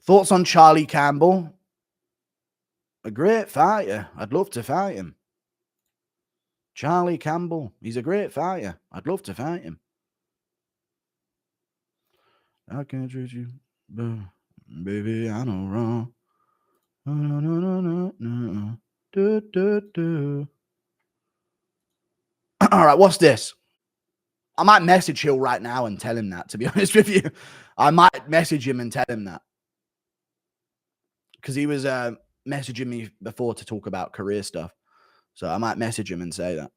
Thoughts on Charlie Campbell? A great fighter. I'd love to fight him. Charlie Campbell. He's a great fighter. I'd love to fight him. I can't treat you, baby, I know wrong. No, no, no, no, no. Do, do, do. All right, what's this? I might message Hill right now and tell him that, to be honest with you. I might message him and tell him that. Because he was messaging me before to talk about career stuff. So I might message him and say that.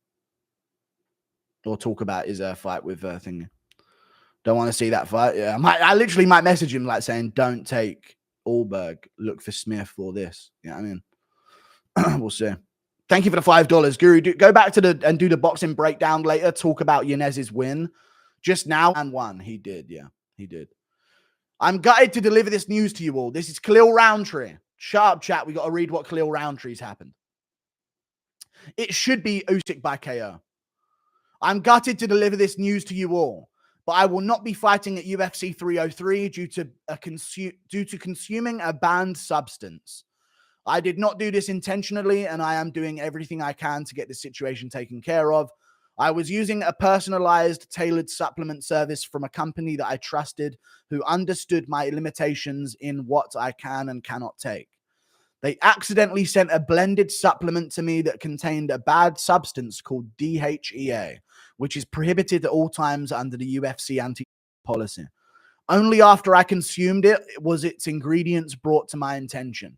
Or talk about his fight with Thingy. Don't want to see that fight. Yeah, I literally might message him like saying, don't take Allberg, look for Smith or this. You know what I mean? We'll see. Thank you for the $5. Guru, go back to and do the boxing breakdown later. Talk about Yanez's win. Just now and won. He did. Yeah, he did. I'm gutted to deliver this news to you all. This is Khalil Rountree. Shut up, chat. We got to read what Khalil Rountree's happened. It should be Usyk by KO. I'm gutted to deliver this news to you all, but I will not be fighting at UFC 303 due to consuming a banned substance. I did not do this intentionally, and I am doing everything I can to get this situation taken care of. I was using a personalized, tailored supplement service from a company that I trusted, who understood my limitations in what I can and cannot take. They accidentally sent a blended supplement to me that contained a bad substance called DHEA, which is prohibited at all times under the UFC anti-policy. Only after I consumed it was its ingredients brought to my attention.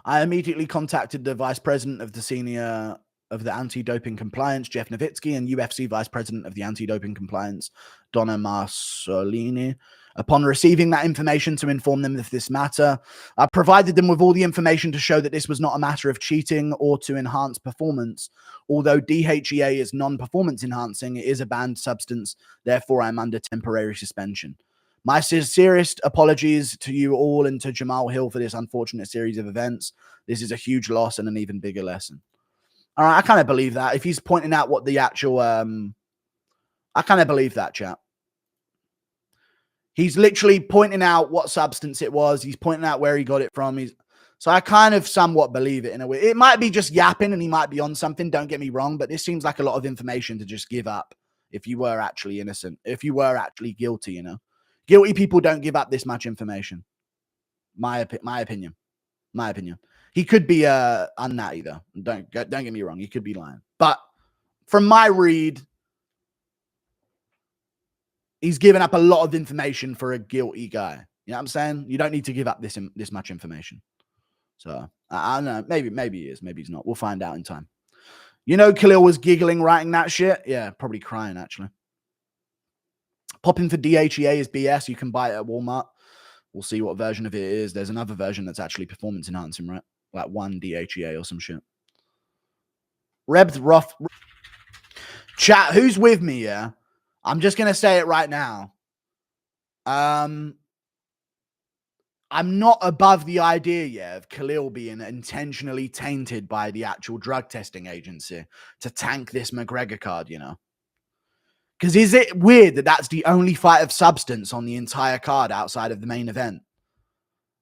I immediately contacted the vice president of the anti-doping compliance, Jeff Nowitzki, and UFC vice president of the anti-doping compliance, Donna Marsolini. Upon receiving that information to inform them of this matter, I provided them with all the information to show that this was not a matter of cheating or to enhance performance. Although DHEA is non-performance enhancing, it is a banned substance. Therefore, I'm under temporary suspension. My sincerest apologies to you all and to Jamahal Hill for this unfortunate series of events. This is a huge loss and an even bigger lesson. All right, I kind of believe that. If he's pointing out what the actual... I kind of believe that, chat. He's literally pointing out what substance it was. He's pointing out where he got it from. So I kind of somewhat believe it in a way. It might be just yapping and he might be on something, don't get me wrong, but this seems like a lot of information to just give up if you were actually innocent, if you were actually guilty, you know. Guilty people don't give up this much information. My opinion. He could be unnatty though. Don't get me wrong. He could be lying. But from my read, he's given up a lot of information for a guilty guy. You know what I'm saying? You don't need to give up this much information. So I don't know. Maybe he is. Maybe he's not. We'll find out in time. You know, Khalil was giggling writing that shit. Yeah, probably crying actually. Popping for DHEA is BS. You can buy it at Walmart. We'll see what version of it is. There's another version that's actually performance enhancing, right? Like 1 DHEA or some shit. Reb's rough. Chat, who's with me, yeah? I'm just going to say it right now. I'm not above the idea, yeah, of Khalil being intentionally tainted by the actual drug testing agency to tank this McGregor card, you know? Because is it weird that that's the only fight of substance on the entire card outside of the main event?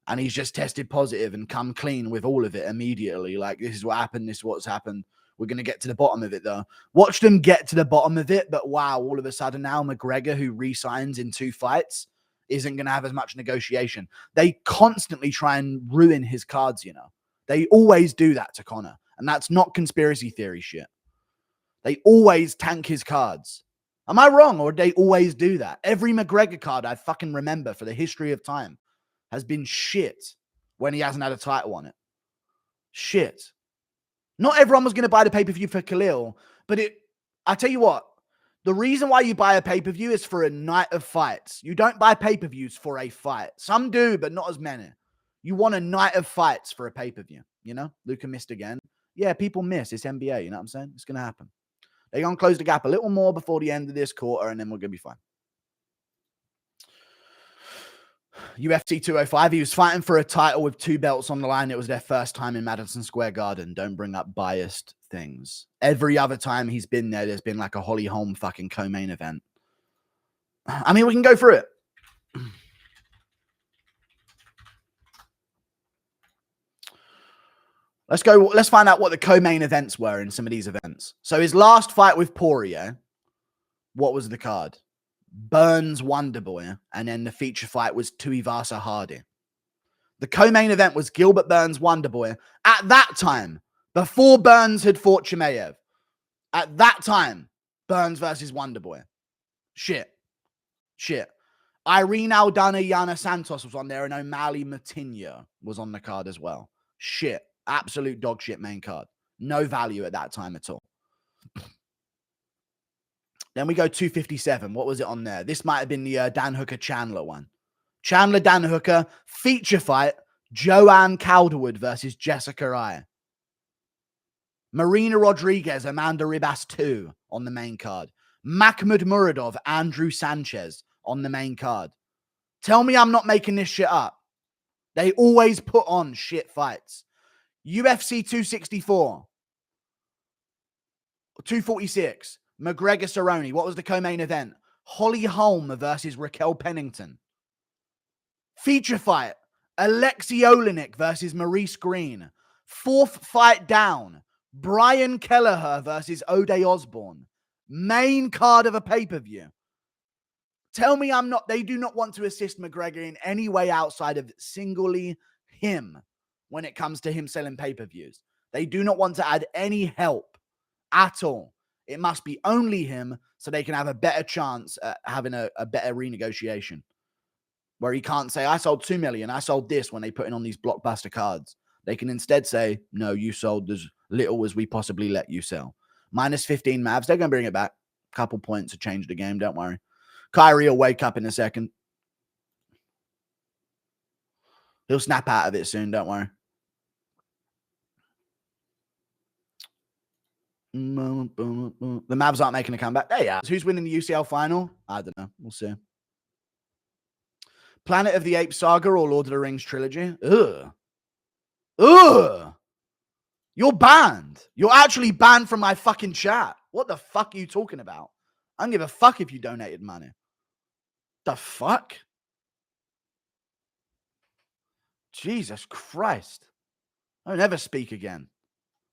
And he's just tested positive and come clean with all of it immediately. Like, this is what happened. This is what's happened. We're going to get to the bottom of it, though. Watch them get to the bottom of it. But wow, all of a sudden now McGregor, who re-signs in 2 fights, isn't going to have as much negotiation. They constantly try and ruin his cards, you know. They always do that to Conor. And that's not conspiracy theory shit. They always tank his cards. Am I wrong, or they always do that? Every McGregor card I fucking remember for the history of time has been shit when he hasn't had a title on it. Shit. Not everyone was going to buy the pay-per-view for Khalil, but I tell you what, the reason why you buy a pay-per-view is for a night of fights. You don't buy pay-per-views for a fight. Some do, but not as many. You want a night of fights for a pay-per-view, you know? Luka missed again. Yeah, people miss. It's NBA, you know what I'm saying? It's going to happen. They're going to close the gap a little more before the end of this quarter, and then we're going to be fine. UFC 205, he was fighting for a title with 2 belts on the line. It was their first time in Madison Square Garden. Don't bring up biased things. Every other time he's been there, there's been like a Holly Holm fucking co-main event. I mean, we can go through it. Let's find out what the co-main events were in some of these events. So his last fight with Poirier, what was the card? Burns Wonderboy, and then the feature fight was Tuivasa Hardy. The co-main event was Gilbert Burns Wonderboy. At that time, before Burns had fought Chimaev, at that time, Burns versus Wonderboy. Shit. Irene Aldana Yana Santos was on there, and O'Malley Matinho was on the card as well. Shit. Absolute dog shit main card. No value at that time at all. Then we go 257. What was it on there? This might have been the Dan Hooker Chandler one. Chandler Dan Hooker feature fight. Joanne Calderwood versus Jessica Eye. Marina Rodriguez, Amanda Ribas 2 on the main card. Makhmud Muradov, Andrew Sanchez on the main card. Tell me I'm not making this shit up. They always put on shit fights. UFC 264. 246. McGregor Cerrone. What was the co-main event? Holly Holm versus Raquel Pennington. Feature fight. Alexei Olenek versus Maurice Green. Fourth fight down. Brian Kelleher versus O'Day Osborne. Main card of a pay-per-view. Tell me they do not want to assist McGregor in any way outside of singly him when it comes to him selling pay-per-views. They do not want to add any help at all. It must be only him so they can have a better chance at having a better renegotiation. Where he can't say, I sold 2 million, I sold this when they put in on these blockbuster cards. They can instead say, no, you sold as little as we possibly let you sell. Minus 15 Mavs. They're going to bring it back. Couple points to change the game. Don't worry. Kyrie will wake up in a second. He'll snap out of it soon. Don't worry. The Mavs aren't making a comeback. There you are. Who's winning the UCL final? I don't know. We'll see. Planet of the Apes saga or Lord of the Rings trilogy? Ugh. You're banned. You're actually banned from my fucking chat. What the fuck are you talking about? I don't give a fuck if you donated money. The fuck? Jesus Christ. Don't ever speak again.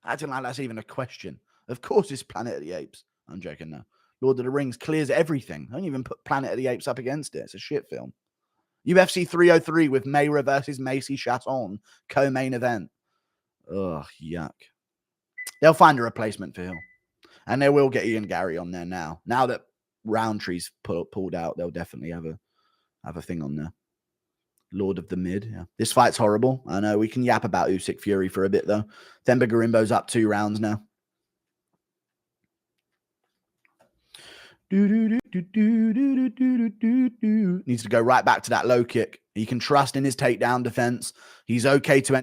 Acting like that's even a question. Of course it's Planet of the Apes. I'm joking now. Lord of the Rings clears everything. Don't even put Planet of the Apes up against it. It's a shit film. UFC 303 with Mayra versus Macy Chasson. Co-main event. Ugh, yuck. They'll find a replacement for Hill. And they will get Ian Gary on there now. Now that Rountree's pulled out, they'll definitely have a thing on there. Lord of the Mid. Yeah. This fight's horrible. I know. We can yap about Usyk Fury for a bit, though. Themba Garimbo's up 2 rounds now. Needs to go right back to that low kick. He can trust in his takedown defense. He's okay to